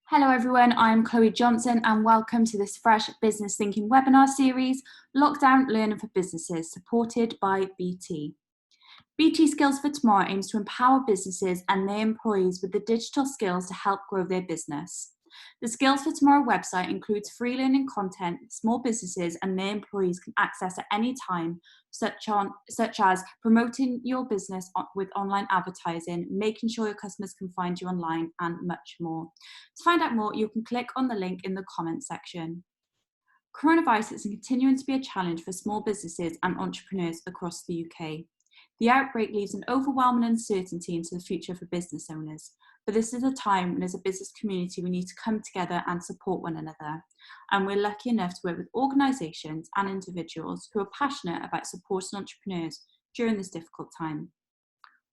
Hello everyone, I'm Chloe Johnson and welcome to this fresh business thinking webinar series, Lockdown Learning for Businesses, supported by BT. BT Skills for Tomorrow aims to empower businesses and their employees with the digital skills to help grow their business. The Skills for Tomorrow website includes free learning content small businesses and their employees can access at any time, such as promoting your business with online advertising, making sure your customers can find you online, and much more. To find out more, you can click on the link in the comments section. Coronavirus is continuing to be a challenge for small businesses and entrepreneurs across the UK. The outbreak leaves an overwhelming uncertainty into the future for business owners. But this is a time when, as a business community, we need to come together and support one another. And we're lucky enough to work with organisations and individuals who are passionate about supporting entrepreneurs during this difficult time.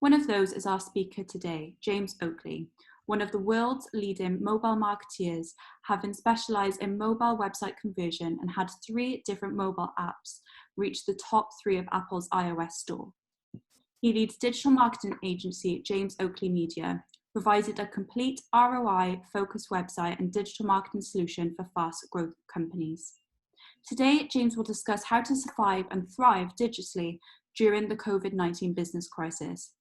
One of those is our speaker today, James Oakley, one of the world's leading mobile marketeers, having specialised in mobile website conversion and had 3 different mobile apps reach the top 3 of Apple's iOS store. He leads digital marketing agency James Oakley Media, provided a complete ROI-focused website and digital marketing solution for fast growth companies. Today, James will discuss how to survive and thrive digitally during the COVID-19 business crisis.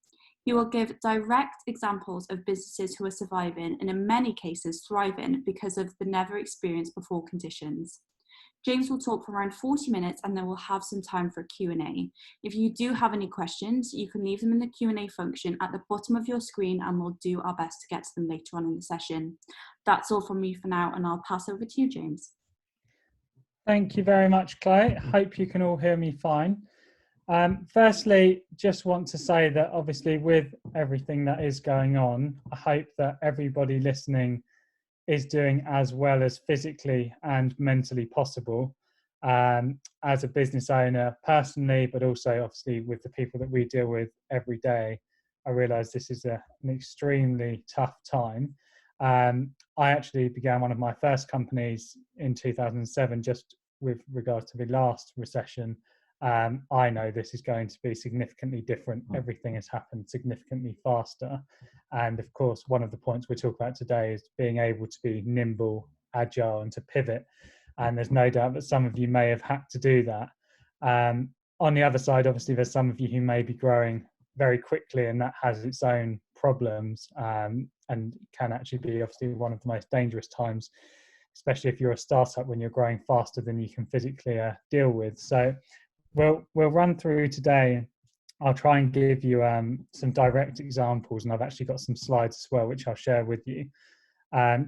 He will give direct examples of businesses who are surviving and in many cases thriving because of the never experienced before conditions. James will talk for around 40 minutes and then we'll have some time for Q&A. If you do have any questions, you can leave them in the Q&A function at the bottom of your screen and we'll do our best to get to them later on in the session. That's all from me for now and I'll pass over to you, James. Thank you very much, Chloe. Hope you can all hear me fine. Firstly, just want to say that obviously with everything that is going on, I hope that everybody listening is doing as well as physically and mentally possible as a business owner personally, but also obviously with the people that we deal with every day. I realise this is an extremely tough time. I actually began one of my first companies in 2007 just with regards to the last recession. I know this is going to be significantly different. Everything has happened significantly faster. And of course, one of the points we'll talk about today is being able to be nimble, agile, and to pivot. And there's no doubt that some of you may have had to do that. On the other side, obviously, there's some of you who may be growing very quickly, and that has its own problems and can actually be obviously one of the most dangerous times, especially if you're a startup when you're growing faster than you can physically deal with. So we'll run through today. I'll try and give you some direct examples, and I've actually got some slides as well, which I'll share with you,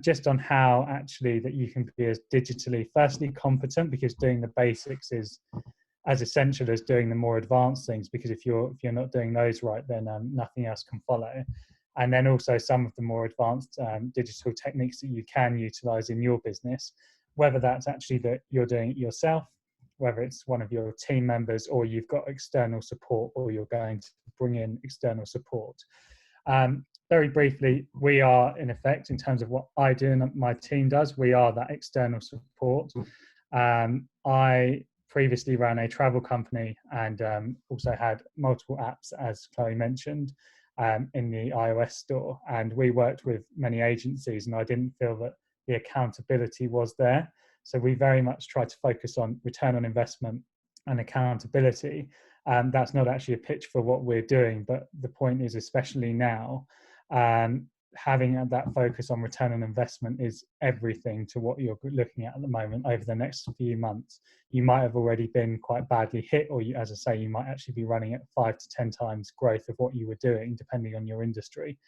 just on how actually that you can be as digitally, firstly, competent, because doing the basics is as essential as doing the more advanced things, because if you're not doing those right, then nothing else can follow. And then also some of the more advanced digital techniques that you can utilize in your business, whether that's actually that you're doing it yourself, whether it's one of your team members, or you've got external support, or you're going to bring in external support. Very briefly, we are, in effect, in terms of what I do and my team does, we are that external support. I previously ran a travel company and also had multiple apps, as Chloe mentioned, in the iOS store. And we worked with many agencies, and I didn't feel that the accountability was there. So we very much try to focus on return on investment and accountability. That's not actually a pitch for what we're doing, but the point is, especially now, having that focus on return on investment is everything to what you're looking at the moment over the next few months. You might have already been quite badly hit, or you, as I say, you might actually be running at 5 to 10 times growth of what you were doing, depending on your industry.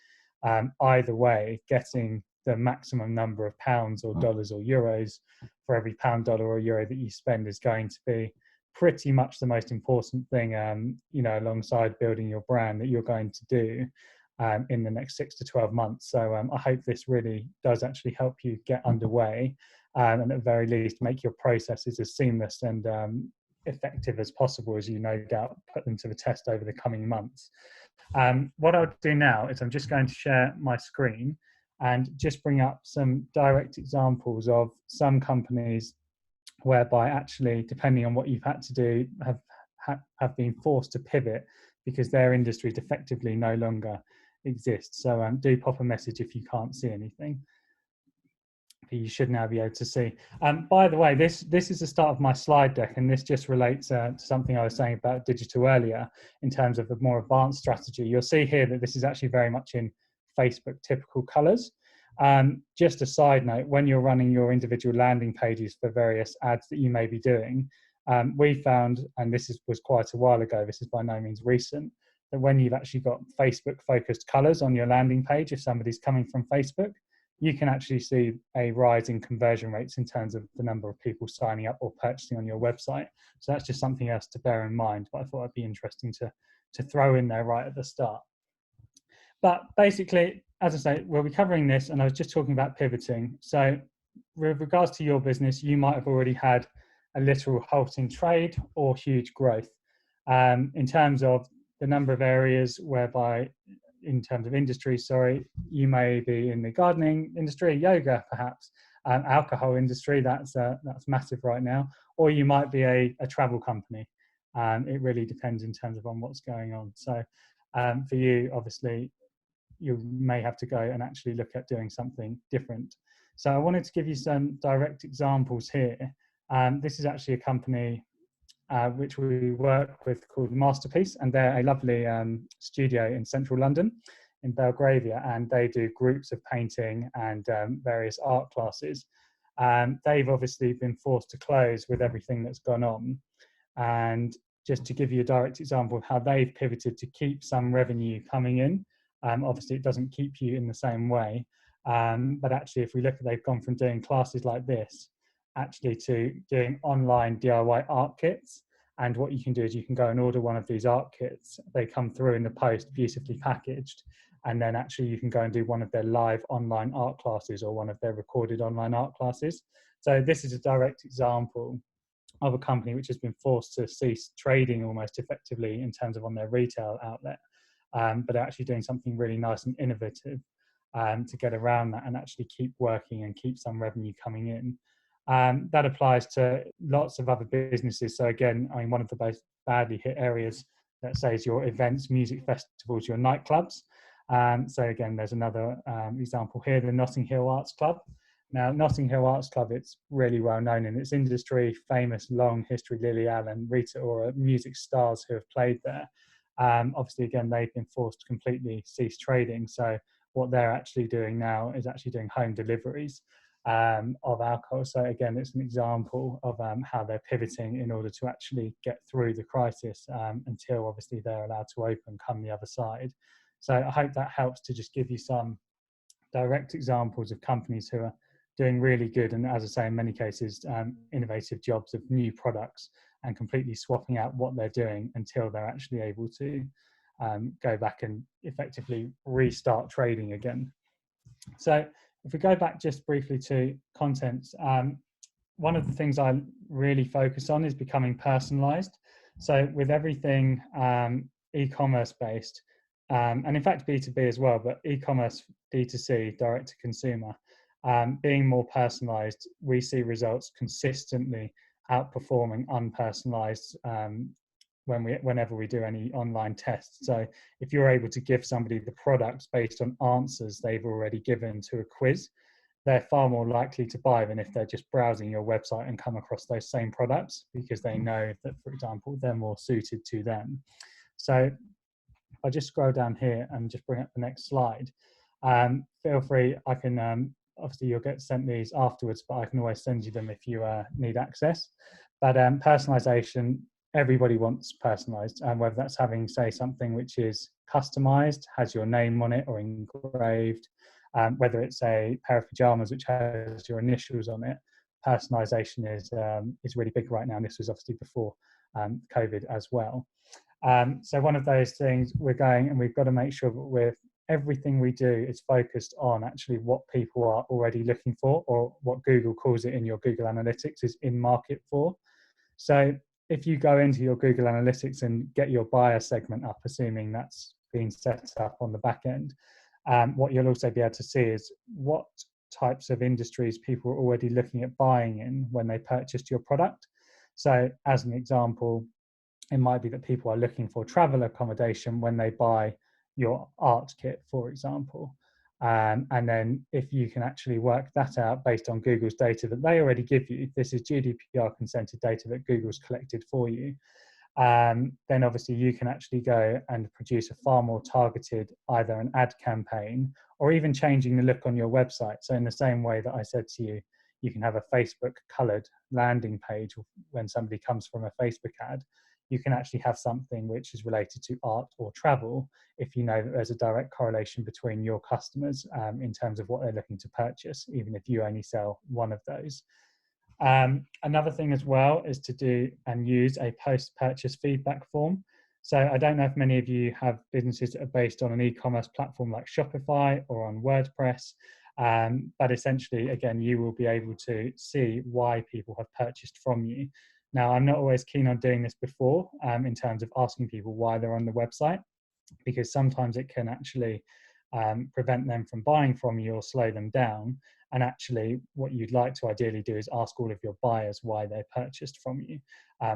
Either way, getting the maximum number of pounds or dollars or euros for every pound, dollar or euro that you spend is going to be pretty much the most important thing, alongside building your brand, that you're going to do in the next 6 to 12 months. So I hope this really does actually help you get underway and at the very least make your processes as seamless and effective as possible, as you no doubt put them to the test over the coming months. What I'll do now is I'm just going to share my screen and just bring up some direct examples of some companies whereby actually, depending on what you've had to do, have been forced to pivot because their industries effectively no longer exist. So do pop a message if you can't see anything. that you should now be able to see. By the way, this is the start of my slide deck, and this just relates to something I was saying about digital earlier in terms of a more advanced strategy. You'll see here that this is actually very much in Facebook typical colors. Just a side note, when you're running your individual landing pages for various ads that you may be doing, we found, and was quite a while ago, this is by no means recent, that when you've actually got Facebook focused colors on your landing page, if somebody's coming from Facebook, you can actually see a rise in conversion rates in terms of the number of people signing up or purchasing on your website. So that's just something else to bear in mind, but I thought it'd be interesting to throw in there right at the start. But basically, as I say, we'll be covering this, and I was just talking about pivoting. So with regards to your business, you might have already had a literal halt in trade or huge growth. In terms of the number of areas whereby, in terms of industry, you may be in the gardening industry, yoga perhaps, alcohol industry, that's massive right now, or you might be a travel company. It really depends in terms of on what's going on. So for you, obviously, you may have to go and actually look at doing something different. So I wanted to give you some direct examples here. This is actually a company which we work with called Masterpiece, and they're a lovely studio in central London in Belgravia, and they do groups of painting and various art classes. They've obviously been forced to close with everything that's gone on, and just to give you a direct example of how they've pivoted to keep some revenue coming in. Obviously, it doesn't keep you in the same way, but actually, if we look at, they've gone from doing classes like this actually to doing online DIY art kits. And what you can do is you can go and order one of these art kits. They come through in the post, beautifully packaged, and then actually you can go and do one of their live online art classes or one of their recorded online art classes. So this is a direct example of a company which has been forced to cease trading almost effectively in terms of on their retail outlet. But they're actually doing something really nice and innovative to get around that and actually keep working and keep some revenue coming in. That applies to lots of other businesses. So again, I mean, one of the most badly hit areas, let's say, is your events, music festivals, your nightclubs. So again, there's another example here, the Notting Hill Arts Club. Now, Notting Hill Arts Club, it's really well known in its industry, famous long history, Lily Allen, Rita Ora, music stars who have played there. Obviously, again, they've been forced to completely cease trading. So what they're actually doing now is actually doing home deliveries of alcohol. So again, it's an example of how they're pivoting in order to actually get through the crisis until obviously they're allowed to open come the other side. So I hope that helps to just give you some direct examples of companies who are doing really good, and as I say, in many cases, innovative jobs of new products and completely swapping out what they're doing until they're actually able to go back and effectively restart trading again. So if we go back just briefly to content, one of the things I really focus on is becoming personalized. So with everything e-commerce based, and in fact B2B as well, but e-commerce, D2C, direct to consumer, being more personalized, we see results consistently outperforming unpersonalized whenever we do any online tests. So if you're able to give somebody the products based on answers they've already given to a quiz, they're far more likely to buy than if they're just browsing your website and come across those same products, because they know that, for example, they're more suited to them. So if I just scroll down here and just bring up the next slide, feel free, I can, obviously you'll get sent these afterwards, but I can always send you them if you need access. But personalization, everybody wants personalized, and whether that's having, say, something which is customized, has your name on it or engraved, whether it's a pair of pajamas which has your initials on it, personalization is really big right now, and this was obviously before COVID as well. So one of those things we're going, and we've got to make sure that with everything we do is focused on actually what people are already looking for, or what Google calls it in your Google Analytics is in market for. So if you go into your Google Analytics and get your buyer segment up, assuming that's been set up on the back end, what you'll also be able to see is what types of industries people are already looking at buying in when they purchased your product. So as an example, it might be that people are looking for travel accommodation when they buy your art kit, for example. And then if you can actually work that out based on Google's data that they already give you, this is GDPR consented data that Google's collected for you, then obviously you can actually go and produce a far more targeted, either an ad campaign or even changing the look on your website. So in the same way that I said to you, you can have a Facebook colored landing page when somebody comes from a Facebook ad, you can actually have something which is related to art or travel if you know that there's a direct correlation between your customers in terms of what they're looking to purchase, even if you only sell one of those. Another thing as well is to do and use a post-purchase feedback form. So I don't know if many of you have businesses that are based on an e-commerce platform like Shopify or on WordPress, but essentially, again, you will be able to see why people have purchased from you. Now, I'm not always keen on doing this before in terms of asking people why they're on the website, because sometimes it can actually prevent them from buying from you or slow them down. And actually, what you'd like to ideally do is ask all of your buyers why they purchased from you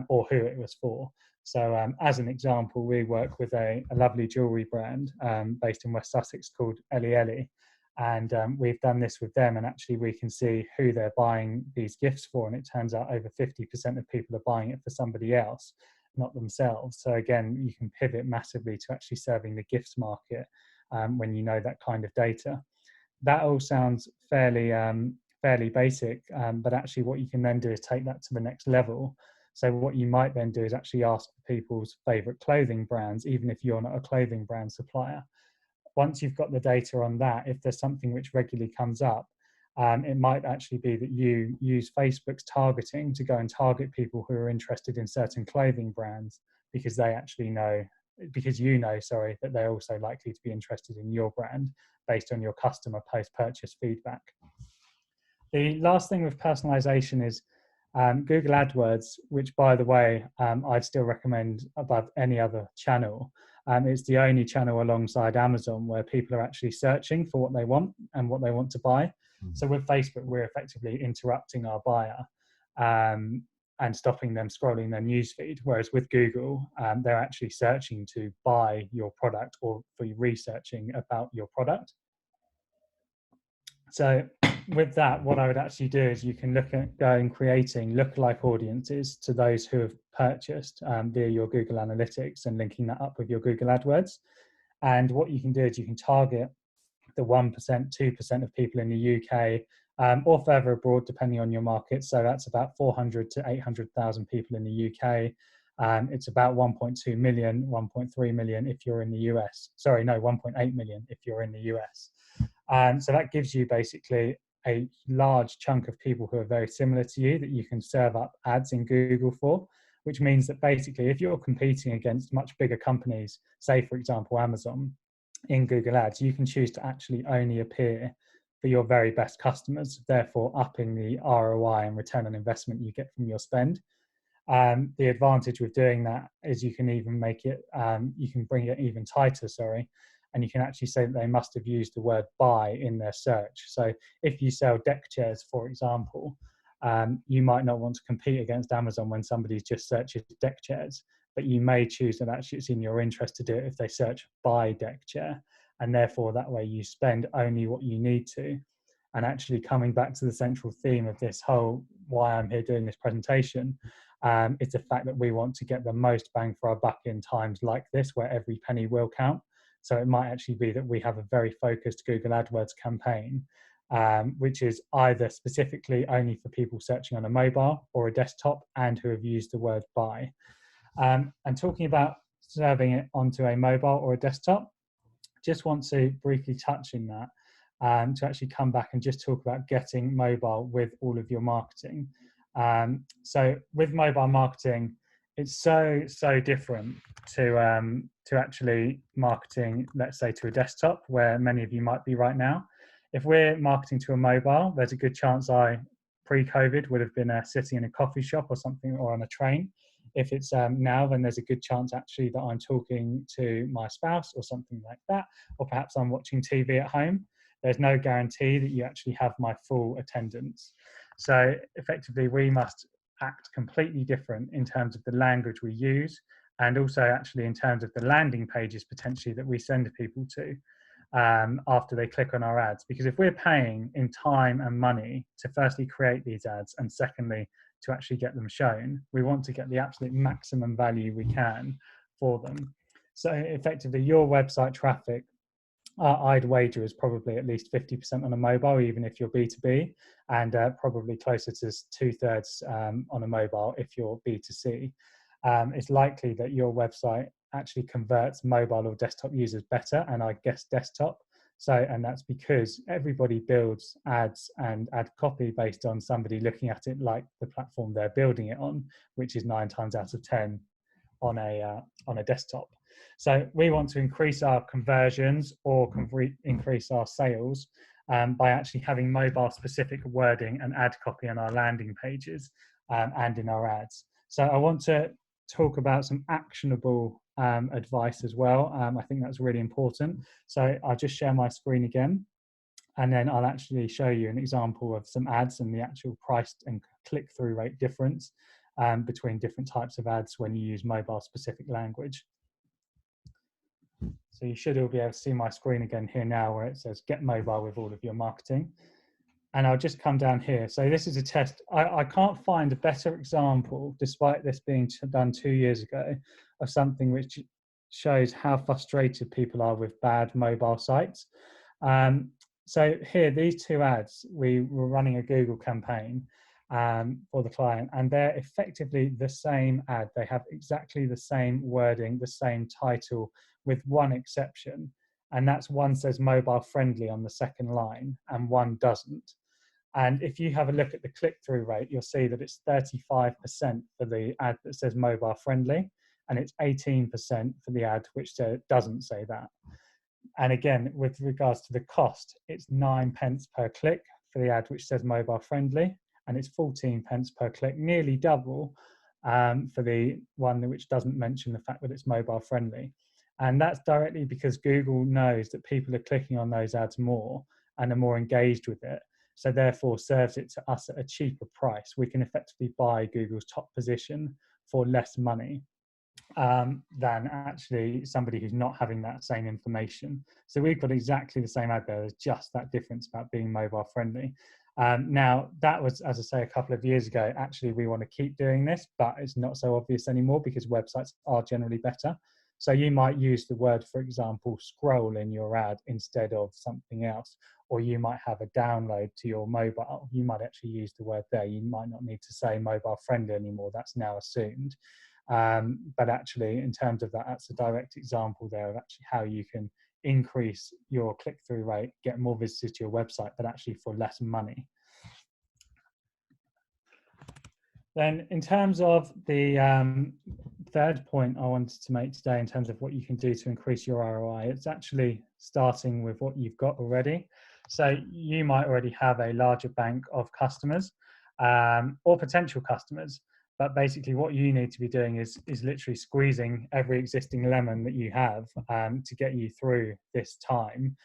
or who it was for. So as an example, we work with a lovely jewellery brand based in West Sussex called Ellie Ellie. And we've done this with them, and actually we can see who they're buying these gifts for. And it turns out over 50% of people are buying it for somebody else, not themselves. So again, you can pivot massively to actually serving the gifts market when you know that kind of data. That all sounds fairly basic, but actually what you can then do is take that to the next level. So what you might then do is actually ask people's favorite clothing brands, even if you're not a clothing brand supplier. Once you've got the data on that, if there's something which regularly comes up, it might actually be that you use Facebook's targeting to go and target people who are interested in certain clothing brands because they actually know, because you know, sorry, that they're also likely to be interested in your brand based on your customer post-purchase feedback. The last thing with personalization is Google AdWords, which, by the way, I'd still recommend above any other channel. It's the only channel alongside Amazon where people are actually searching for what they want and what they want to buy. So with Facebook, we're effectively interrupting our buyer and stopping them scrolling their newsfeed. Whereas with Google, they're actually searching to buy your product or for researching about your product. So with that, what I would actually do is you can look at going creating lookalike audiences to those who have purchased via your Google Analytics and linking that up with your Google AdWords. And what you can do is you can target the 1%, 2% of people in the UK or further abroad, depending on your market. So that's about 400 to 800,000 people in the UK. It's about 1.2 million, 1.3 million if you're in the US. Sorry, no, 1.8 million if you're in the US. So that gives you basically a large chunk of people who are very similar to you that you can serve up ads in Google for, which means that basically if you're competing against much bigger companies, say for example Amazon, in Google Ads, you can choose to actually only appear for your very best customers, therefore upping the ROI and return on investment you get from your spend. The advantage with doing that is you can even make it, you can bring it even tighter, and you can actually say that they must have used the word buy in their search. So if you sell deck chairs, for example, you might not want to compete against Amazon when somebody just searches deck chairs, but you may choose that actually it's in your interest to do it if they search buy deck chair. And therefore that way you spend only what you need to. And actually coming back to the central theme of this whole, why I'm here doing this presentation, is the fact that we want to get the most bang for our buck in times like this, where every penny will count. So it might actually be that we have a very focused Google AdWords campaign, which is either specifically only for people searching on a mobile or a desktop and who have used the word buy. And talking about serving it onto a mobile or a desktop, just want to briefly touch in that to actually come back and just talk about getting mobile with all of your marketing. So with mobile marketing, it's so different to actually marketing, let's say, to a desktop where many of you might be right now. If we're marketing to a mobile, there's a good chance I, pre-COVID, would have been sitting in a coffee shop or something, or on a train. If it's now, then there's a good chance actually that I'm talking to my spouse or something like that, or perhaps I'm watching TV at home. There's no guarantee that you actually have my full attendance. So effectively, we must act completely different in terms of the language we use, and also actually in terms of the landing pages potentially that we send people to. after they click on our ads. Because if we're paying in time and money to firstly create these ads and secondly to actually get them shown, we want to get the absolute maximum value we can for them. So effectively, your website traffic, I'd wager, is probably at least 50% on a mobile, even if you're B2B, and probably closer to 2/3 on a mobile if you're B2C. It's likely that your website actually converts mobile or desktop users better, and I guess desktop. So, and that's because everybody builds ads and ad copy based on somebody looking at it like the platform they're building it on, which is 9 times out of 10 on a desktop. So we want to increase our conversions or increase our sales by actually having mobile specific wording and ad copy on our landing pages and in our ads. So I want to talk about some actionable advice as well. I think that's really important. So I'll just share my screen again, and then I'll actually show you an example of some ads and the actual price and click-through rate difference between different types of ads when you use mobile specific language. So you should all be able to see my screen again here now, where it says get mobile with all of your marketing. And I'll just come down here. So this is a test. I can't find a better example, despite this being done 2 years ago, of something which shows how frustrated people are with bad mobile sites. So here, these two ads, we were running a Google campaign for the client, and they're effectively the same ad. They have exactly the same wording, the same title, with one exception, and that's one says mobile friendly on the second line and one doesn't. And if you have a look at the click-through rate, you'll see that it's 35% for the ad that says mobile friendly, and it's 18% for the ad which doesn't say that. And again, with regards to the cost, it's 9 pence per click for the ad which says mobile friendly, and it's 14 pence per click, nearly double for the one which doesn't mention the fact that it's mobile friendly. And that's directly because Google knows that people are clicking on those ads more and are more engaged with it. So therefore serves it to us at a cheaper price. We can effectively buy Google's top position for less money than actually somebody who's not having that same information. So we've got exactly the same ad there. There's just that difference about being mobile friendly. Now that was, as I say, a couple of years ago. Actually, we want to keep doing this, but it's not so obvious anymore because websites are generally better. So you might use the word, for example, scroll in your ad instead of something else, or you might have a download to your mobile. You might actually use the word there. You might not need to say mobile friendly anymore. That's now assumed. But actually, in terms of that, that's a direct example there of actually how you can increase your click-through rate, get more visitors to your website, but actually for less money. Then in terms of the third point I wanted to make today in terms of what you can do to increase your ROI, it's actually starting with what you've got already. So you might already have a larger bank of customers or potential customers, but basically what you need to be doing is literally squeezing every existing lemon that you have to get you through this time.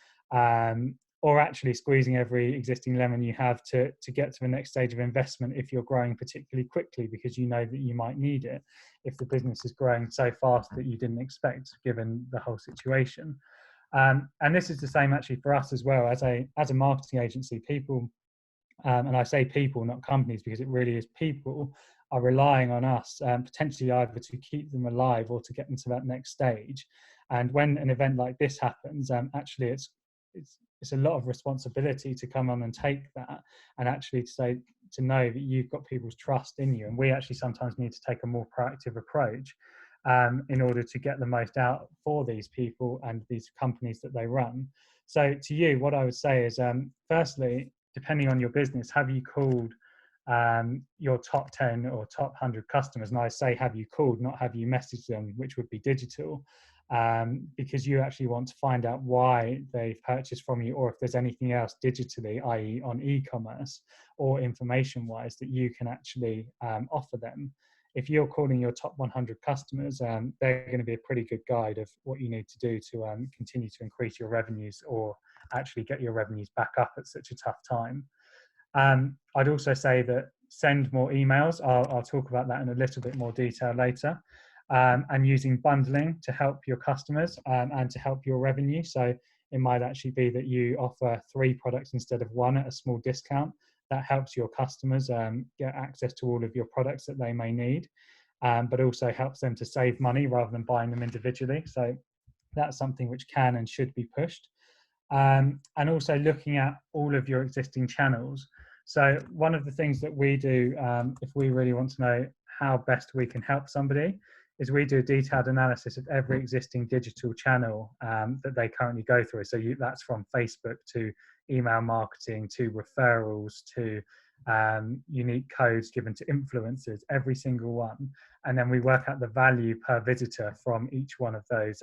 Or actually squeezing every existing lemon you have to get to the next stage of investment if you're growing particularly quickly, because you know that you might need it if the business is growing so fast that you didn't expect given the whole situation. And this is the same actually for us as well as a marketing agency. People, and I say people, not companies, because it really is people, are relying on us potentially either to keep them alive or to get them to that next stage. And when an event like this happens, actually it's a lot of responsibility to come on and take that and actually to know that you've got people's trust in you. And we actually sometimes need to take a more proactive approach in order to get the most out for these people and these companies that they run. So to you, what I would say is, firstly, depending on your business, have you called your top 10 or top 100 customers? And I say have you called, not have you messaged them, which would be digital. Because you actually want to find out why they've purchased from you, or if there's anything else digitally, i.e. on e-commerce or information wise, that you can actually offer them. If you're calling your top 100 customers, they're going to be a pretty good guide of what you need to do to continue to increase your revenues or actually get your revenues back up at such a tough time. I'd also say that send more emails. I'll talk about that in a little bit more detail later. And using bundling to help your customers and to help your revenue. So It might actually be that you offer 3 products instead of 1 at a small discount. That helps your customers get access to all of your products that they may need, but also helps them to save money rather than buying them individually. So that's something which can and should be pushed. And also looking at all of your existing channels. So one of the things that we do, if we really want to know how best we can help somebody, is we do a detailed analysis of every existing digital channel that they currently go through. So that's from Facebook to email marketing to referrals to unique codes given to influencers, every single one. And then we work out the value per visitor from each one of those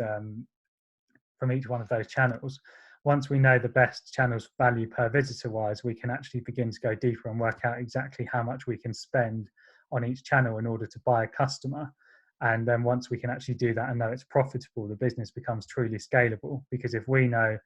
channels. Once we know the best channels value per visitor wise, we can actually begin to go deeper and work out exactly how much we can spend on each channel in order to buy a customer. And then once we can actually do that and know it's profitable, the business becomes truly scalable. Because if we know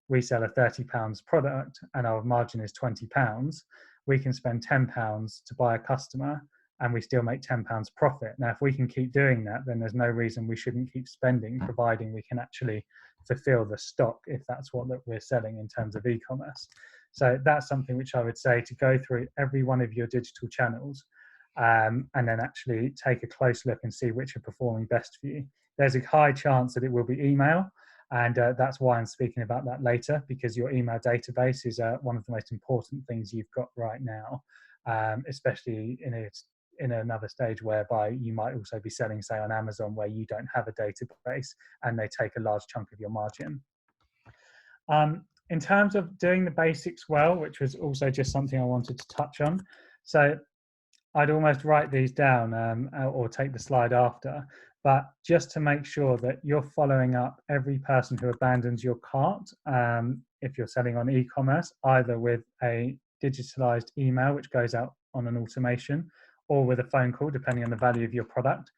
we sell a £30 product and our margin is £20, we can spend £10 to buy a customer and we still make £10 profit. Now, if we can keep doing that, then there's no reason we shouldn't keep spending, providing we can actually fulfill the stock if that's what that we're selling in terms of e-commerce. So that's something which I would say, to go through every one of your digital channels and then actually take a close look and see which are performing best for you. There's a high chance that it will be email, and that's why I'm speaking about that later, because your email database is one of the most important things you've got right now, especially in another stage whereby you might also be selling, say, on Amazon, where you don't have a database and they take a large chunk of your margin. In terms of doing the basics well, which was also just something I wanted to touch on. So I'd almost write these down or take the slide after, but just to make sure that you're following up every person who abandons your cart, if you're selling on e-commerce, either with a digitalized email, which goes out on an automation, or with a phone call, depending on the value of your product.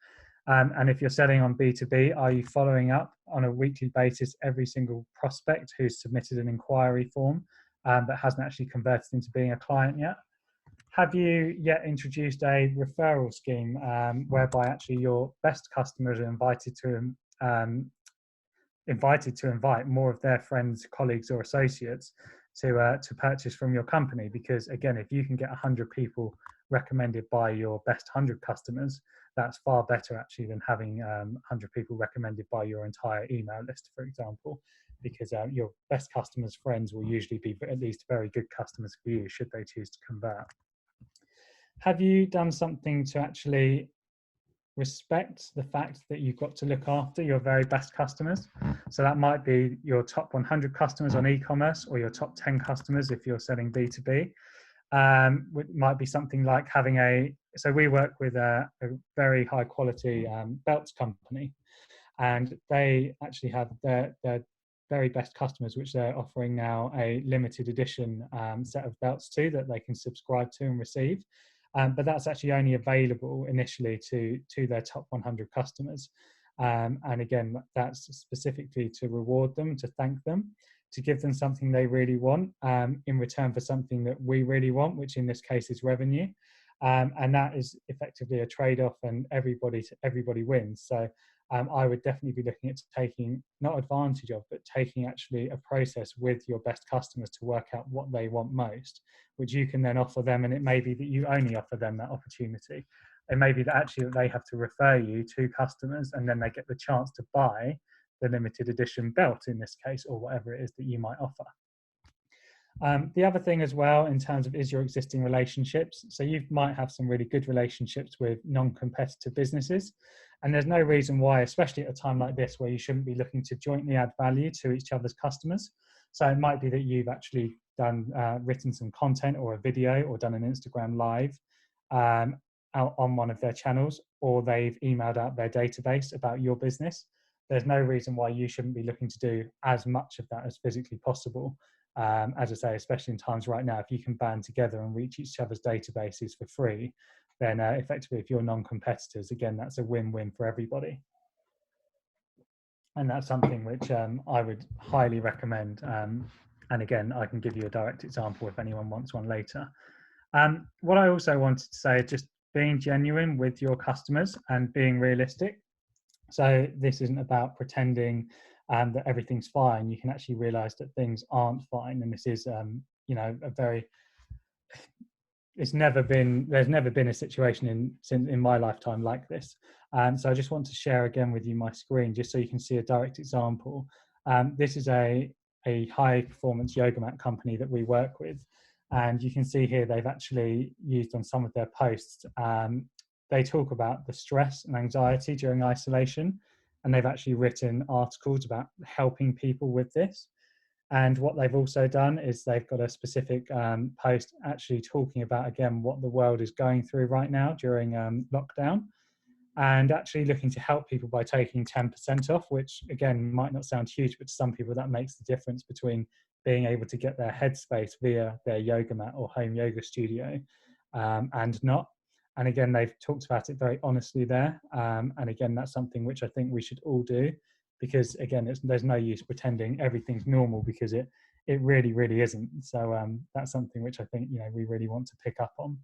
And if you're selling on B2B, are you following up on a weekly basis every single prospect who's submitted an inquiry form but hasn't actually converted into being a client yet? Have you yet introduced a referral scheme whereby actually your best customers are invited to invite more of their friends, colleagues, or associates to purchase from your company? Because again, if you can get 100 people recommended by your best 100 customers, that's far better actually than having 100 people recommended by your entire email list, for example, because your best customers' friends will usually be at least very good customers for you, should they choose to convert. Have you done something to actually respect the fact that you've got to look after your very best customers? So that might be your top 100 customers on e-commerce, or your top 10 customers if you're selling B2B. It might be something like having so we work with a very high quality belts company, and they actually have their very best customers, which they're offering now a limited edition set of belts to, that they can subscribe to and receive. But that's actually only available initially to their top 100 customers. And again, that's specifically to reward them, to thank them, to give them something they really want in return for something that we really want, which in this case is revenue. And that is effectively a trade-off, and everybody wins. So I would definitely be looking at taking, not advantage of, but taking actually a process with your best customers to work out what they want most, which you can then offer them. And it may be that you only offer them that opportunity. It may be that actually they have to refer you to customers, and then they get the chance to buy the limited edition belt in this case, or whatever it is that you might offer. The other thing as well, in terms of, is your existing relationships. So you might have some really good relationships with non-competitive businesses, and there's no reason why, especially at a time like this, where you shouldn't be looking to jointly add value to each other's customers. So it might be that you've actually written some content or a video, or done an Instagram live out on one of their channels, or they've emailed out their database about your business. There's no reason why you shouldn't be looking to do as much of that as physically possible. As I say, especially in times right now, if you can band together and reach each other's databases for free, then effectively, if you're non-competitors, again, that's a win-win for everybody. And that's something which I would highly recommend. And again, I can give you a direct example if anyone wants one later. What I also wanted to say is just being genuine with your customers and being realistic. So this isn't about pretending and that everything's fine, you can actually realize that things aren't fine. And this is, you know, a very, there's never been a situation in my lifetime like this. So I just want to share again with you my screen, just so you can see a direct example. This is a high performance yoga mat company that we work with. And you can see here, they've actually used on some of their posts, they talk about the stress and anxiety during isolation. And they've actually written articles about helping people with this. And what they've also done is they've got a specific post actually talking about, again, what the world is going through right now during lockdown, and actually looking to help people by taking 10% off, which again might not sound huge, but to some people that makes the difference between being able to get their headspace via their yoga mat or home yoga studio and not. And again, they've talked about it very honestly there. And again, that's something which I think we should all do, because again, there's no use pretending everything's normal, because it really isn't. So that's something which I think, you know, we really want to pick up on.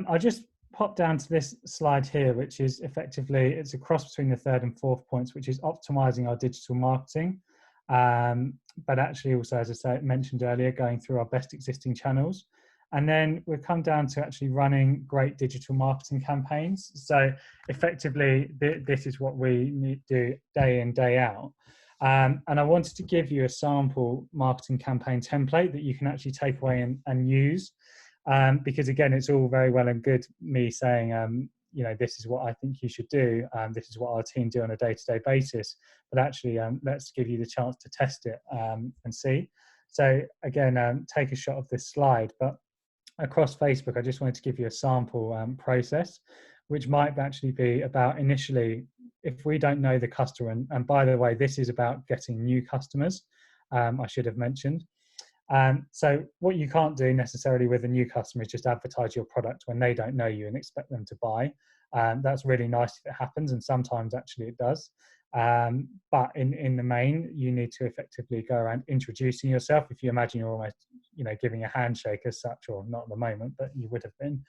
I'll just pop down to this slide here, which is effectively, it's a cross between the third and fourth points, which is optimizing our digital marketing. But actually also, as I mentioned earlier, going through our best existing channels. And then we'll come down to actually running great digital marketing campaigns. So effectively, this is what we need to do day in, day out. And I wanted to give you a sample marketing campaign template that you can actually take away and use. Because again, it's all very well and good me saying, you know, this is what I think you should do. This is what our team do on a day-to-day basis. But actually, let's give you the chance to test it and see. So again, take a shot of this slide. But across Facebook, I just wanted to give you a sample process, which might actually be about initially, if we don't know the customer, and by the way, this is about getting new customers, I should have mentioned. So what you can't do necessarily with a new customer is just advertise your product when they don't know you and expect them to buy. That's really nice if it happens, and sometimes actually it does. But in the main, you need to effectively go around introducing yourself. If you imagine you're almost, you know, giving a handshake as such, or not at the moment, but you would have been.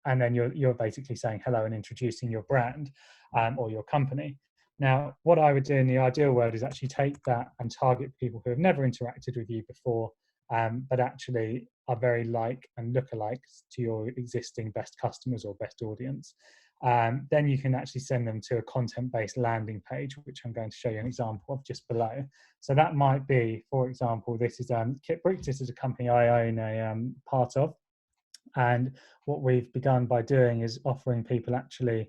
And then you're basically saying hello and introducing your brand or your company. Now, what I would do in the ideal world is actually take that and target people who have never interacted with you before, but actually are very like and lookalikes to your existing best customers or best audience. Then you can actually send them to a content-based landing page, which I'm going to show you an example of just below. So that might be, for example, this is Kitbricks. This is a company I own a part of. And what we've begun by doing is offering people actually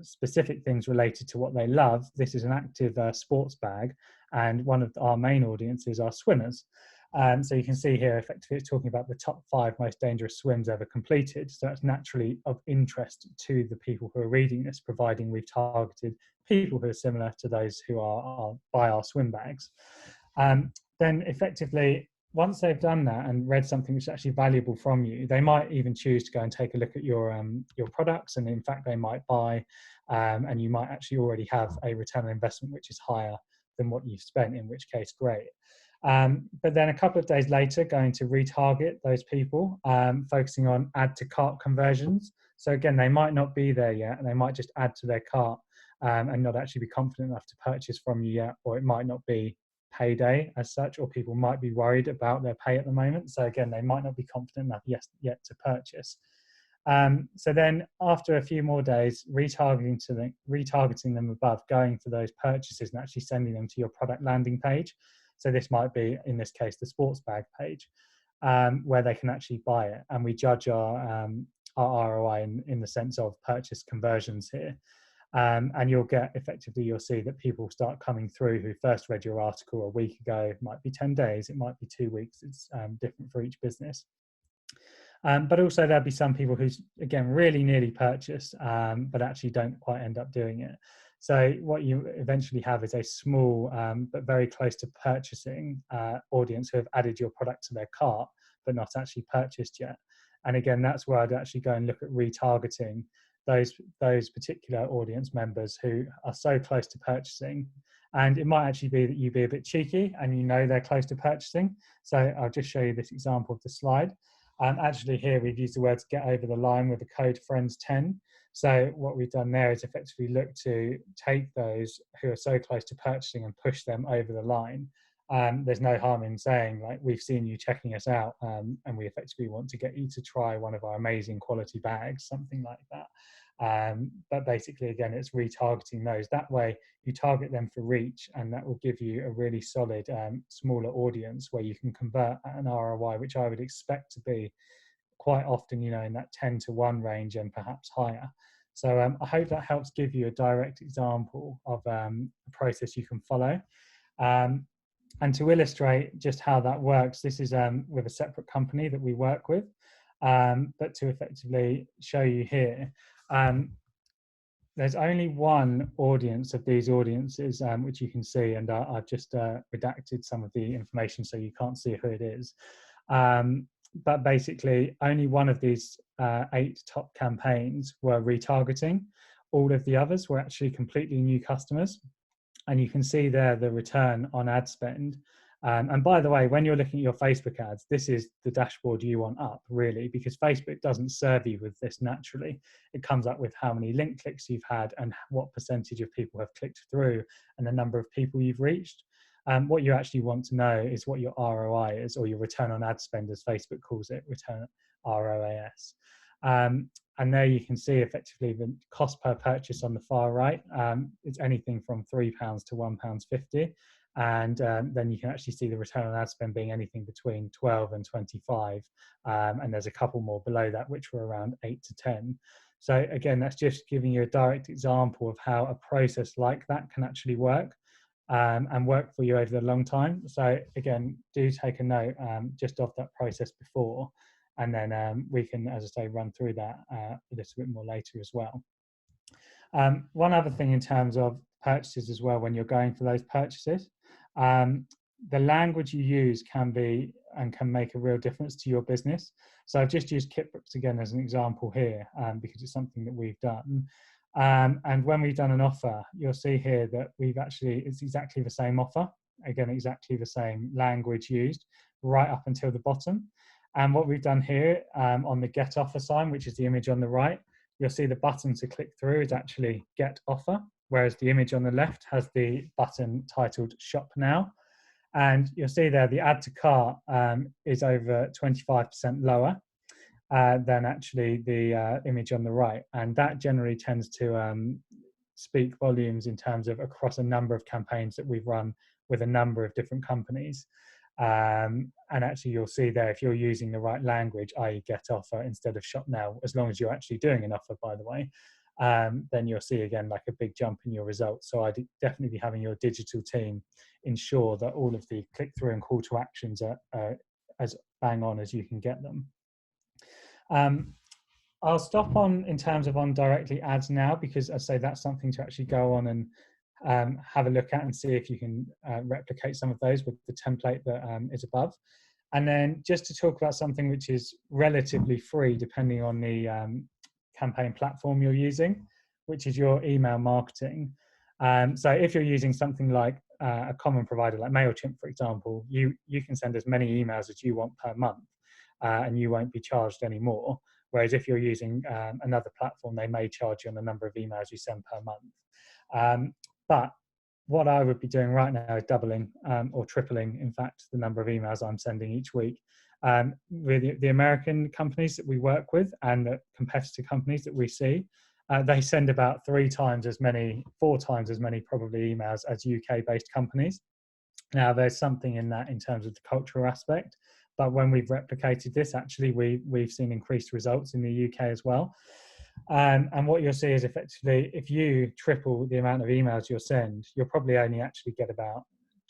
specific things related to what they love. This is an active sports bag, and one of our main audiences are swimmers. So you can see here, effectively, it's talking about the top 5 most dangerous swims ever completed. So that's naturally of interest to the people who are reading this, providing we've targeted people who are similar to those who are buy our swim bags. Then effectively, once they've done that and read something which is actually valuable from you, they might even choose to go and take a look at your products, and in fact they might buy, and you might actually already have a return on investment which is higher than what you've spent, in which case great. But then a couple of days later, going to retarget those people, focusing on add to cart conversions. So again, they might not be there yet, and they might just add to their cart and not actually be confident enough to purchase from you yet, or it might not be payday as such, or people might be worried about their pay at the moment. So again, they might not be confident enough yet to purchase. So then after a few more days, retargeting them above, going for those purchases and actually sending them to your product landing page. So this might be, in this case, the sports bag page, where they can actually buy it. And we judge our ROI in the sense of purchase conversions here. And you'll see that people start coming through who first read your article a week ago. It might be 10 days, it might be 2 weeks. It's different for each business. But also there'll be some people who, again, really nearly purchase, but actually don't quite end up doing it. So what you eventually have is a small, but very close to purchasing audience who have added your product to their cart, but not actually purchased yet. And again, that's where I'd actually go and look at retargeting those particular audience members who are so close to purchasing. And it might actually be that you be a bit cheeky and you know they're close to purchasing. So I'll just show you this example of the slide. Actually here we've used the words get over the line with the code friends10. So what we've done there is effectively look to take those who are so close to purchasing and push them over the line. There's no harm in saying, like, we've seen you checking us out, and we effectively want to get you to try one of our amazing quality bags, something like that. But basically, again, it's retargeting those. That way you target them for reach, and that will give you a really solid smaller audience where you can convert at an ROI, which I would expect to be quite often, you know, in that 10 to 1 range and perhaps higher. So I hope that helps give you a direct example of a process you can follow. And to illustrate just how that works, this is with a separate company that we work with, but to effectively show you here, there's only one audience of these audiences, which you can see, and I've just redacted some of the information so you can't see who it is. But basically, only one of these 8 top campaigns were retargeting. All of the others were actually completely new customers. And you can see there the return on ad spend. And by the way, when you're looking at your Facebook ads, this is the dashboard you want up, really, because Facebook doesn't serve you with this naturally. It comes up with how many link clicks you've had and what percentage of people have clicked through and the number of people you've reached. What you actually want to know is what your ROI is, or your return on ad spend, as Facebook calls it, return ROAS. And there you can see effectively the cost per purchase on the far right. It's anything from £3 to £1.50. And then you can actually see the return on ad spend being anything between 12 and 25. And there's a couple more below that, which were around 8 to 10. So again, that's just giving you a direct example of how a process like that can actually work. And work for you over the long time. So again, do take a note just of that process before, and then we can, as I say, run through that a little bit more later as well. One other thing in terms of purchases as well, when you're going for those purchases, the language you use can be and can make a real difference to your business. So I've just used Kitbooks again as an example here because it's something that we've done. And when we've done an offer, you'll see here that it's exactly the same offer, again, exactly the same language used right up until the bottom. And what we've done here on the get offer sign, which is the image on the right, you'll see the button to click through is actually get offer, whereas the image on the left has the button titled shop now. And you'll see there the add to cart is over 25% lower than actually the image on the right. And that generally tends to speak volumes in terms of across a number of campaigns that we've run with a number of different companies. And actually you'll see there, if you're using the right language, i.e. get offer instead of shop now, as long as you're actually doing an offer, by the way, then you'll see again like a big jump in your results. So I'd definitely be having your digital team ensure that all of the click-through and call to actions are as bang on as you can get them. I'll stop on in terms of on directly ads now, because I say that's something to actually go on and have a look at and see if you can replicate some of those with the template that is above. And then just to talk about something which is relatively free depending on the campaign platform you're using, which is your email marketing. So if you're using something like a common provider like MailChimp, for example, you can send as many emails as you want per month and you won't be charged anymore. Whereas if you're using another platform, they may charge you on the number of emails you send per month. But what I would be doing right now is doubling or tripling, in fact, the number of emails I'm sending each week. With the American companies that we work with and the competitor companies that we see, they send about 4 times as many probably emails as UK-based companies. Now, there's something in that in terms of the cultural aspect, but when we've replicated this, actually, we've seen increased results in the UK as well. And what you'll see is effectively, if you triple the amount of emails you'll send, you'll probably only actually get about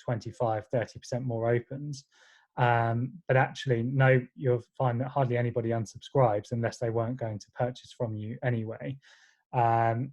25-30% more opens. But actually, you'll find that hardly anybody unsubscribes unless they weren't going to purchase from you anyway.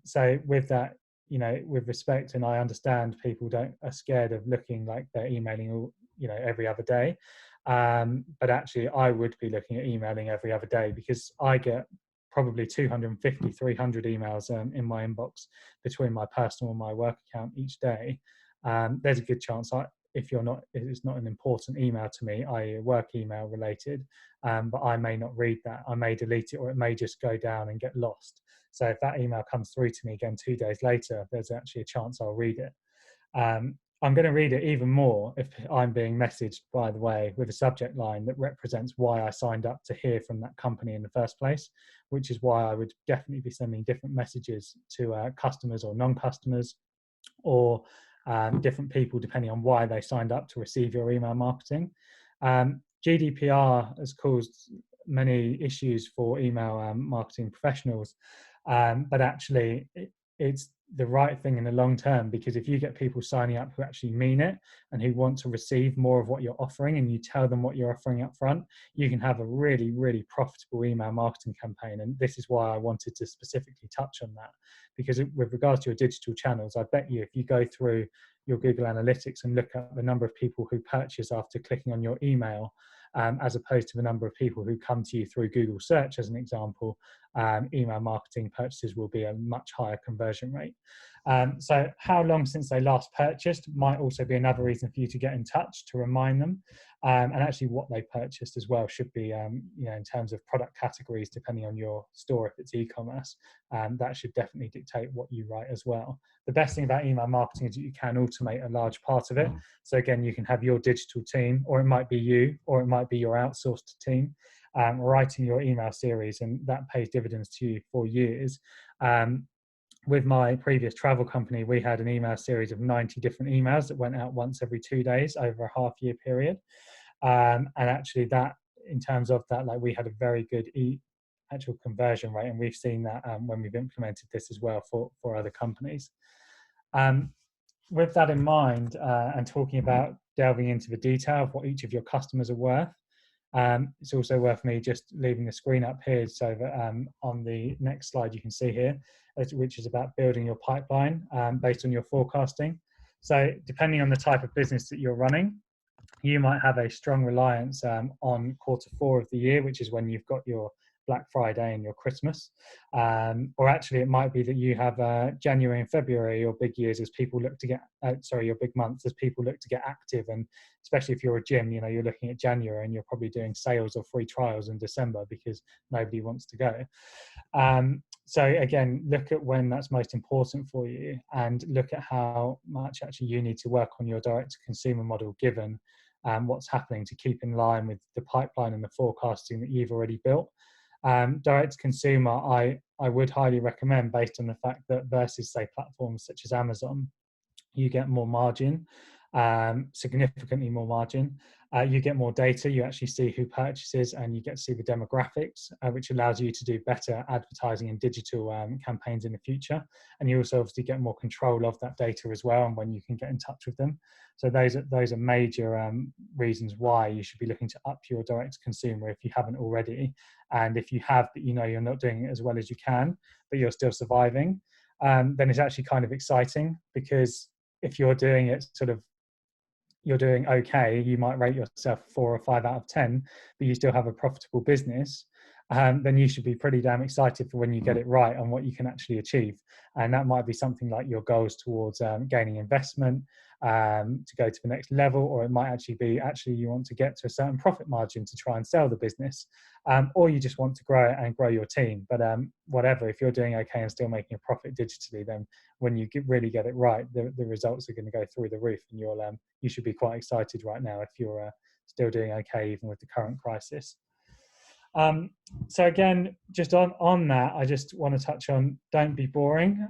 So with that, with respect, and I understand people are scared of looking like they're emailing every other day. But actually, I would be looking at emailing every other day, because I get probably 250, 300 emails in my inbox between my personal and my work account each day. There's a good chance if it's not an important email to me, i.e. work email related, but I may not read that. I may delete it, or it may just go down and get lost. So if that email comes through to me again 2 days later, there's actually a chance I'll read it. I'm going to read it even more if I'm being messaged, by the way, with a subject line that represents why I signed up to hear from that company in the first place, which is why I would definitely be sending different messages to customers or non-customers, or different people depending on why they signed up to receive your email marketing. GDPR has caused many issues for email marketing professionals, but actually it's the right thing in the long term, because if you get people signing up who actually mean it and who want to receive more of what you're offering, and you tell them what you're offering up front, you can have a really, really profitable email marketing campaign. And this is why I wanted to specifically touch on that, because with regards to your digital channels, I bet you if you go through your Google Analytics and look at the number of people who purchase after clicking on your email, as opposed to the number of people who come to you through Google search, as an example, email marketing purchases will be a much higher conversion rate. So how long since they last purchased might also be another reason for you to get in touch to remind them. And actually what they purchased as well should be, in terms of product categories, depending on your store, if it's e-commerce, that should definitely dictate what you write as well. The best thing about email marketing is that you can automate a large part of it. So again, you can have your digital team, or it might be you, or it might be your outsourced team, writing your email series, and that pays dividends to you for years. With my previous travel company, we had an email series of 90 different emails that went out once every 2 days over a half-year period. And actually that, in terms of that, like, we had a very good actual conversion rate, and we've seen that when we've implemented this as well for other companies. With that in mind, and talking about delving into the detail of what each of your customers are worth, it's also worth me just leaving the screen up here, so that on the next slide you can see here, which is about building your pipeline based on your forecasting. So depending on the type of business that you're running, you might have a strong reliance on Q4 of the year, which is when you've got your Black Friday and your Christmas. Or actually it might be that you have January and February, your big years, as people look to get, your big months as people look to get active. And especially if you're a gym, you're looking at January and you're probably doing sales or free trials in December because nobody wants to go. So again, look at when that's most important for you, and look at how much actually you need to work on your direct to consumer model, given what's happening, to keep in line with the pipeline and the forecasting that you've already built. Direct to consumer, I would highly recommend, based on the fact that versus, say, platforms such as Amazon, you get more margin, significantly more margin. You get more data, you actually see who purchases, and you get to see the demographics, which allows you to do better advertising and digital campaigns in the future. And you also obviously get more control of that data as well, and when you can get in touch with them. So those are major reasons why you should be looking to up your direct to consumer if you haven't already. And if you have, but you're not doing it as well as you can, but you're still surviving, then it's actually kind of exciting, because if you're doing it you're doing okay, you might rate yourself 4 or 5 out of 10, but you still have a profitable business, then you should be pretty damn excited for when you get it right and what you can actually achieve. And that might be something like your goals towards gaining investment, to go to the next level, or it might actually be you want to get to a certain profit margin to try and sell the business, or you just want to grow it and grow your team. But whatever, if you're doing okay and still making a profit digitally, then when you really get it right, the results are going to go through the roof, and you should be quite excited right now if you're still doing okay even with the current crisis. So again, just on that, I just want to touch on, don't be boring.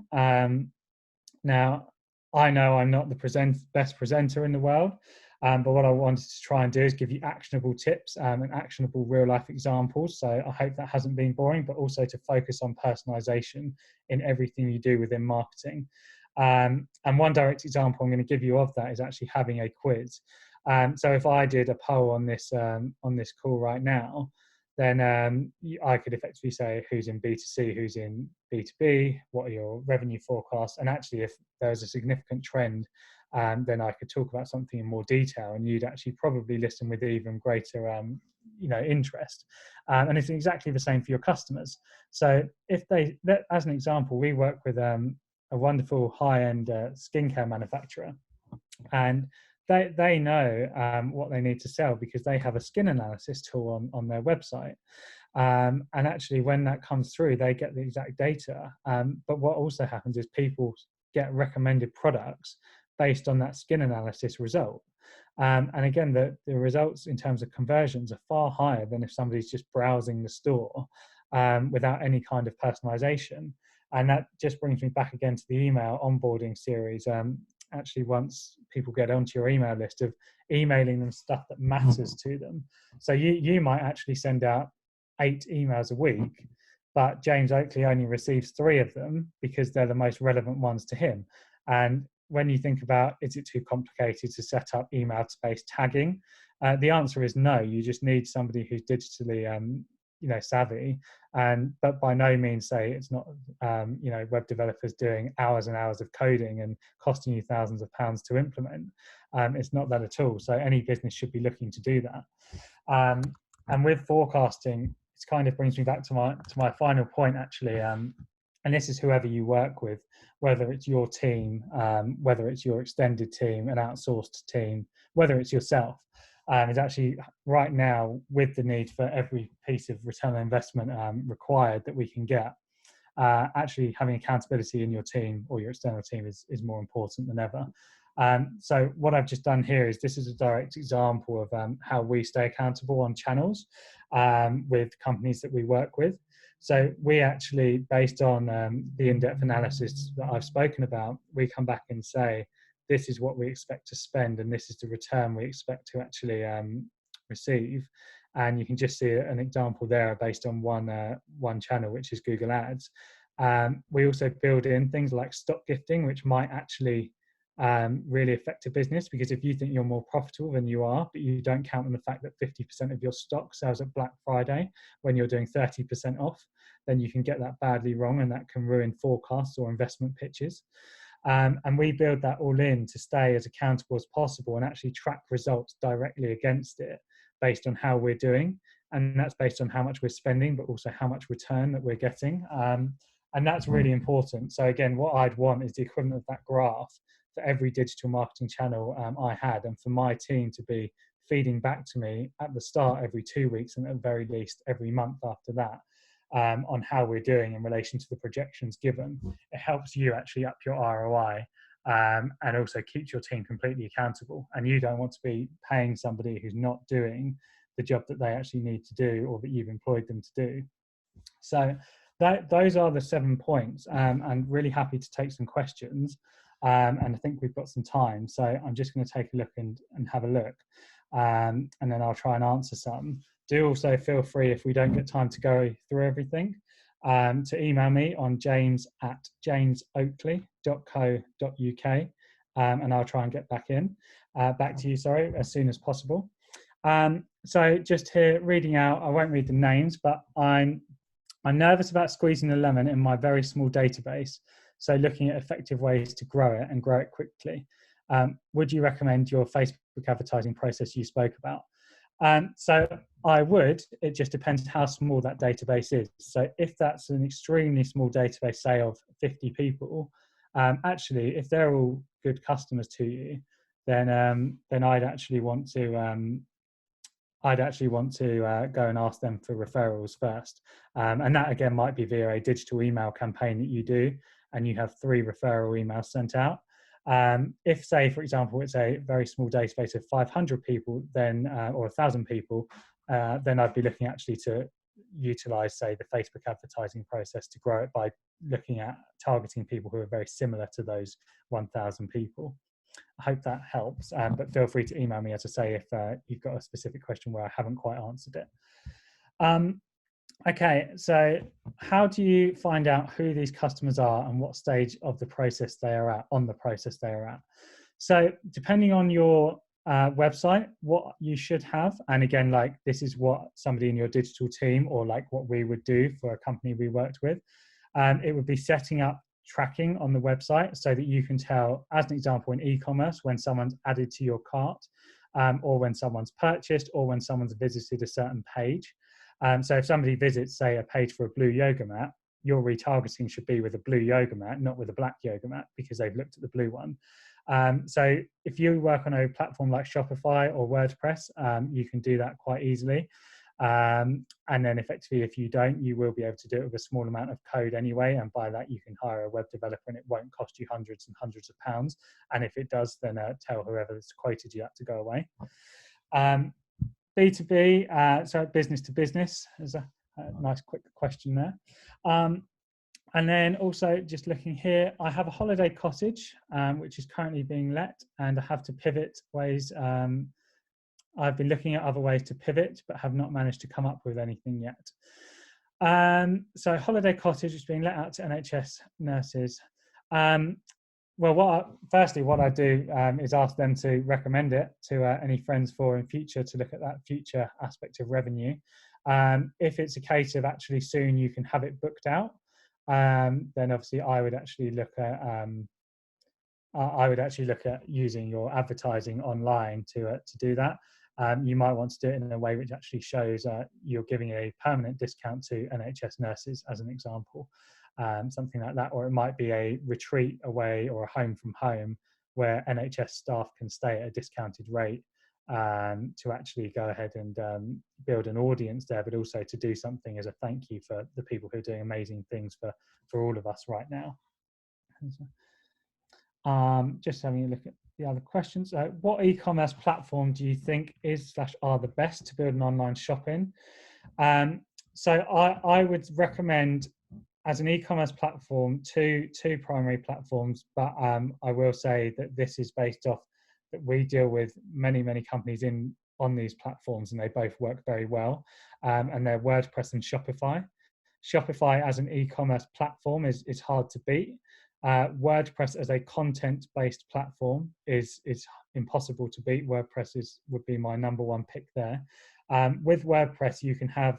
Now, I know I'm not the best presenter in the world, but what I wanted to try and do is give you actionable tips and actionable real life examples. So I hope that hasn't been boring, but also to focus on personalization in everything you do within marketing. And one direct example I'm going to give you of that is actually having a quiz. So if I did a poll on this call right now, then I could effectively say who's in B2C, who's in B2B, what are your revenue forecasts, and actually if there's a significant trend, then I could talk about something in more detail, and you'd actually probably listen with even greater interest. And it's exactly the same for your customers. So if as an example, we work with a wonderful high-end skincare manufacturer, and they know what they need to sell because they have a skin analysis tool on their website. And actually, when that comes through, they get the exact data. But what also happens is people get recommended products based on that skin analysis result. And again, the results in terms of conversions are far higher than if somebody's just browsing the store without any kind of personalization. And that just brings me back again to the email onboarding series. Actually, once people get onto your email list, of emailing them stuff that matters to them. So you might actually send out 8 emails a week, but James Oakley only receives 3 of them because they're the most relevant ones to him. And when you think about, is it too complicated to set up email-based tagging? The answer is no. You just need somebody who's digitally savvy, but by no means say it's not web developers doing hours and hours of coding and costing you thousands of pounds to implement. It's not that at all. So any business should be looking to do that. And with forecasting, it kind of brings me back to my final point, actually. And this is whoever you work with, whether it's your team, whether it's your extended team, an outsourced team, whether it's yourself. Is actually right now, with the need for every piece of return on investment required that we can get, actually having accountability in your team or your external team is more important than ever. So what I've just done here is, this is a direct example of how we stay accountable on channels with companies that we work with. So we actually, based on the in-depth analysis that I've spoken about, we come back and say, this is what we expect to spend and this is the return we expect to actually receive. And you can just see an example there based on one channel, which is Google Ads. We also build in things like stock gifting, which might actually really affect a business, because if you think you're more profitable than you are, but you don't count on the fact that 50% of your stock sells at Black Friday when you're doing 30% off, then you can get that badly wrong, and that can ruin forecasts or investment pitches. And we build that all in to stay as accountable as possible and actually track results directly against it based on how we're doing. And that's based on how much we're spending, but also how much return that we're getting. And that's really important. So again, what I'd want is the equivalent of that graph for every digital marketing channel I had, and for my team to be feeding back to me at the start every 2 weeks, and at the very least every month after that, on how we're doing in relation to the projections given. It helps you actually up your ROI, and also keeps your team completely accountable. And you don't want to be paying somebody who's not doing the job that they actually need to do, or that you've employed them to do. So those are the 7 points, and really happy to take some questions. And I think we've got some time, so I'm just going to take a look and have a look, and then I'll try and answer some. Do also feel free, if we don't get time to go through everything, to email me on james@jamesoakley.co.uk, and I'll try and get back to you, as soon as possible. So just here reading out, I won't read the names, but I'm nervous about squeezing the lemon in my very small database. So looking at effective ways to grow it and grow it quickly. Would you recommend your Facebook advertising process you spoke about? So I would. It just depends how small that database is. So if that's an extremely small database, say of 50 people, actually, if they're all good customers to you, then I'd actually want to go and ask them for referrals first. And that again might be via a digital email campaign that you do, and you have 3 referral emails sent out. If, say, for example, it's a very small database of 500 people, then or 1,000 people, then I'd be looking actually to utilize, say, the Facebook advertising process to grow it by looking at targeting people who are very similar to those 1,000 people. I hope that helps, but feel free to email me, as I say, if you've got a specific question where I haven't quite answered it. Okay, so how do you find out who these customers are and what stage of the process they are at, So depending on your website, what you should have, and again, like this is what somebody in your digital team, or like what we would do for a company we worked with, it would be setting up tracking on the website so that you can tell, as an example, in e-commerce, when someone's added to your cart, or when someone's purchased, or when someone's visited a certain page. So if somebody visits, say, a page for a blue yoga mat, your retargeting should be with a blue yoga mat, not with a black yoga mat, because they've looked at the blue one. So if you work on a platform like Shopify or WordPress, you can do that quite easily. And then effectively, if you don't, you will be able to do it with a small amount of code anyway. And by that, you can hire a web developer and it won't cost you hundreds and hundreds of pounds. And if it does, then tell whoever's quoted you that to go away. B2B, so business to business, is a nice quick question there. And then also just looking here, I have a holiday cottage, which is currently being let, and I have to pivot ways. I've been looking at other ways to pivot, but have not managed to come up with anything yet. So holiday cottage is being let out to NHS nurses. Well, firstly, what I do is ask them to recommend it to any friends in future to look at that future aspect of revenue. If it's a case of actually soon you can have it booked out, then obviously I would actually look at using your advertising online to do that. You might want to do it in a way which actually shows you're giving a permanent discount to NHS nurses, as an example, something like that. Or it might be a retreat away or a home from home where NHS staff can stay at a discounted rate, to actually go ahead and build an audience there, but also to do something as a thank you for the people who are doing amazing things for all of us right now. Just having a look at the other questions. What e-commerce platform do you think is/are the best to build an online shop in? So I would recommend, as an e-commerce platform, two primary platforms, but I will say that this is based off that we deal with many companies on these platforms, and they both work very well, and they're WordPress and Shopify. Shopify as an e-commerce platform is hard to beat. WordPress as a content-based platform is impossible to beat. WordPress would be my number one pick there. With WordPress, you can have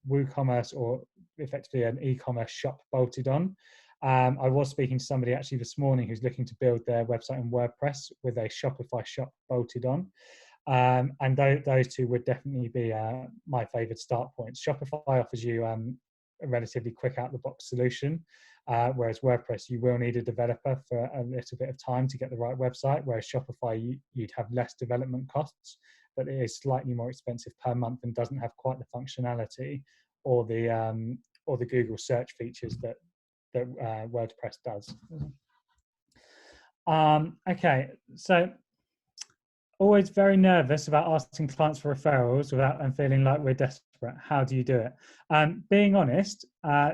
WooCommerce, or effectively an e-commerce shop bolted on. I was speaking to somebody actually this morning who's looking to build their website in WordPress with a Shopify shop bolted on. And those two would definitely be my favorite start points. Shopify offers you a relatively quick out-the-box solution, whereas WordPress, you will need a developer for a little bit of time to get the right website, whereas Shopify, you'd have less development costs, but it is slightly more expensive per month and doesn't have quite the functionality or the Google search features that WordPress does. Okay, so always very nervous about asking clients for referrals and feeling like we're desperate. How do you do it? Being honest,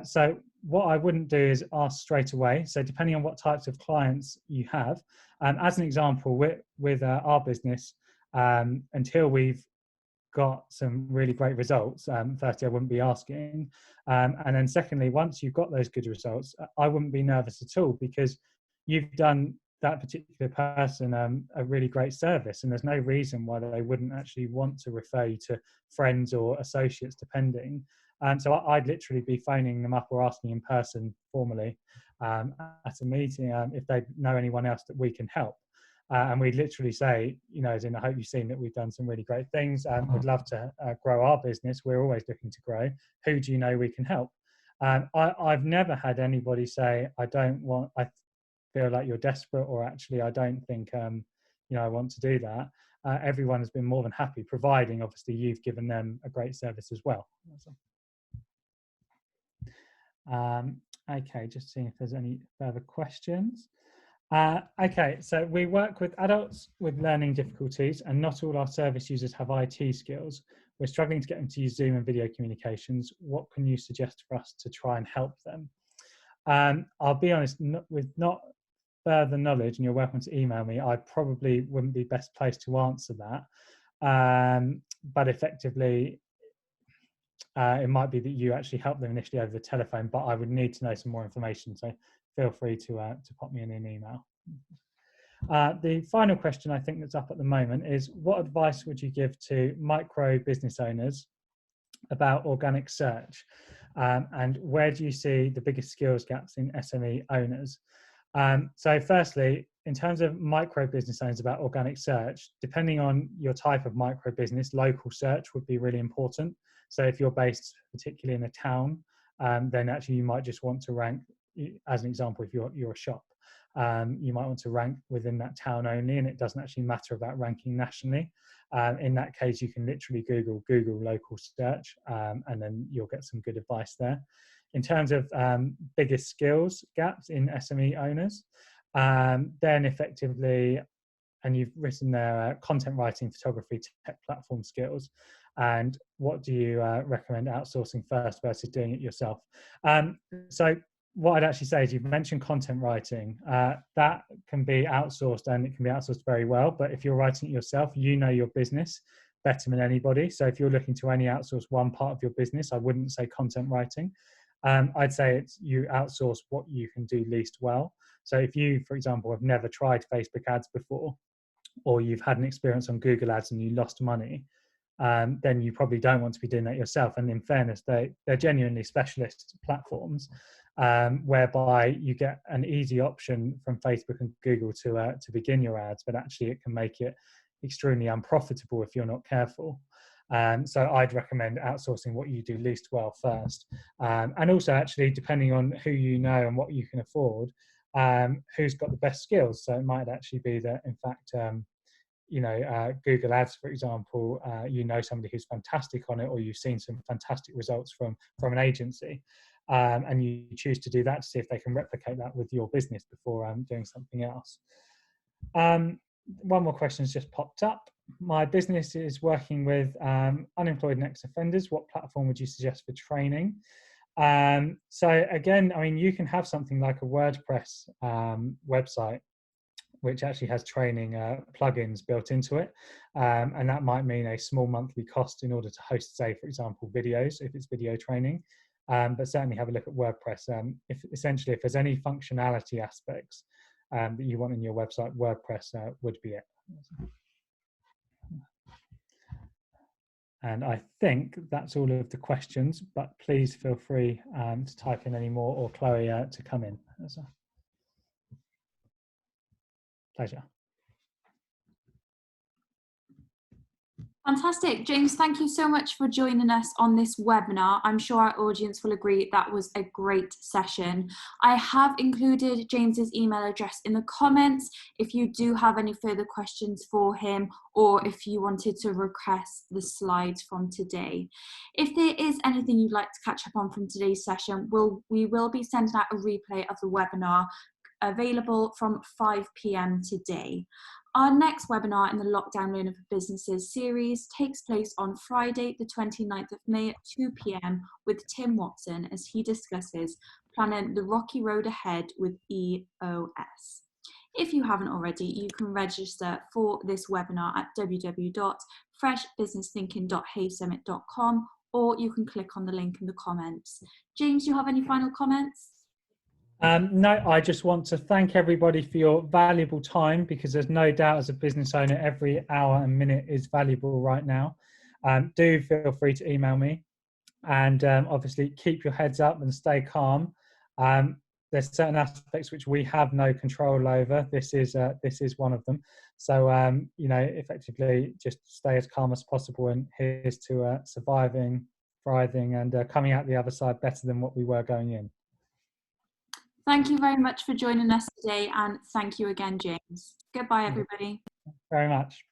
so what I wouldn't do is ask straight away. So depending on what types of clients you have, as an example, with our business, until we've got some really great results, firstly, I wouldn't be asking. And then secondly, once you've got those good results, I wouldn't be nervous at all, because you've done that particular person a really great service, and there's no reason why they wouldn't actually want to refer you to friends or associates, depending. So I'd literally be phoning them up or asking in person formally at a meeting if they know anyone else that we can help. And we'd literally say, as in, I hope you've seen that we've done some really great things. We'd love to grow our business. We're always looking to grow. Who do you know we can help? I've never had anybody say, I feel like you're desperate, or actually, I don't think, I want to do that. Everyone has been more than happy, providing obviously you've given them a great service as well. Okay, just seeing if there's any further questions. Okay, so we work with adults with learning difficulties, and not all our service users have IT skills. We're struggling to get them to use Zoom and video communications. What can you suggest for us to try and help them? I'll be honest, with not further knowledge, and you're welcome to email me, I probably wouldn't be best placed to answer that. But effectively, it might be that you actually help them initially over the telephone, but I would need to know some more information. So feel free to pop me in an email. The final question I think that's up at the moment is, what advice would you give to micro business owners about organic search? And where do you see the biggest skills gaps in SME owners? So firstly, in terms of micro business owners about organic search, depending on your type of micro business, local search would be really important. So if you're based particularly in a town, then actually you might just want to rank as an example, if you're a shop, you might want to rank within that town only, and it doesn't actually matter about ranking nationally. In that case, you can literally Google local search, and then you'll get some good advice there. In terms of biggest skills gaps in SME owners, then effectively, and you've written there, content writing, photography, tech platform skills. And what do you recommend outsourcing first versus doing it yourself? So what I'd actually say is, you've mentioned content writing. That can be outsourced, and it can be outsourced very well. But if you're writing it yourself, you know your business better than anybody. So if you're looking to only outsource one part of your business, I wouldn't say content writing. I'd say it's you outsource what you can do least well. So if you, for example, have never tried Facebook ads before, or you've had an experience on Google ads and you lost money, then you probably don't want to be doing that yourself. And in fairness, they're genuinely specialist platforms, whereby you get an easy option from Facebook and Google to begin your ads, but actually it can make it extremely unprofitable if you're not careful. So I'd recommend outsourcing what you do least well first. And also, actually, depending on who you know and what you can afford, who's got the best skills. So it might actually be that, in fact, Google Ads, for example, somebody who's fantastic on it, or you've seen some fantastic results from an agency, and you choose to do that to see if they can replicate that with your business before doing something else. One more question has just popped up. My business is working with unemployed and ex-offenders. What platform would you suggest for training? So again, I mean, you can have something like a WordPress website, which actually has training plugins built into it. And that might mean a small monthly cost in order to host, say, for example, videos, if it's video training. But certainly have a look at WordPress. If there's any functionality aspects that you want in your website, WordPress would be it. And I think that's all of the questions, but please feel free to type in any more, or Chloe to come in. Pleasure. Fantastic. James, thank you so much for joining us on this webinar. I'm sure our audience will agree that was a great session. I have included James's email address in the comments if you do have any further questions for him, or if you wanted to request the slides from today. If there is anything you'd like to catch up on from today's session, we will be sending out a replay of the webinar available from 5 p.m. today. Our next webinar in the Lockdown Learning for Businesses series takes place on Friday, the 29th of May at 2 p.m. with Tim Watson, as he discusses planning the rocky road ahead with EOS. If you haven't already, you can register for this webinar at www.freshbusinessthinking.haysummit.com, or you can click on the link in the comments. James, do you have any final comments? No, I just want to thank everybody for your valuable time, because there's no doubt, as a business owner, every hour and minute is valuable right now. Do feel free to email me, and obviously keep your heads up and stay calm. There's certain aspects which we have no control over. This is one of them. So effectively just stay as calm as possible, and here's to surviving, thriving, and coming out the other side better than what we were going in. Thank you very much for joining us today, and thank you again, James. Goodbye, everybody. Very much.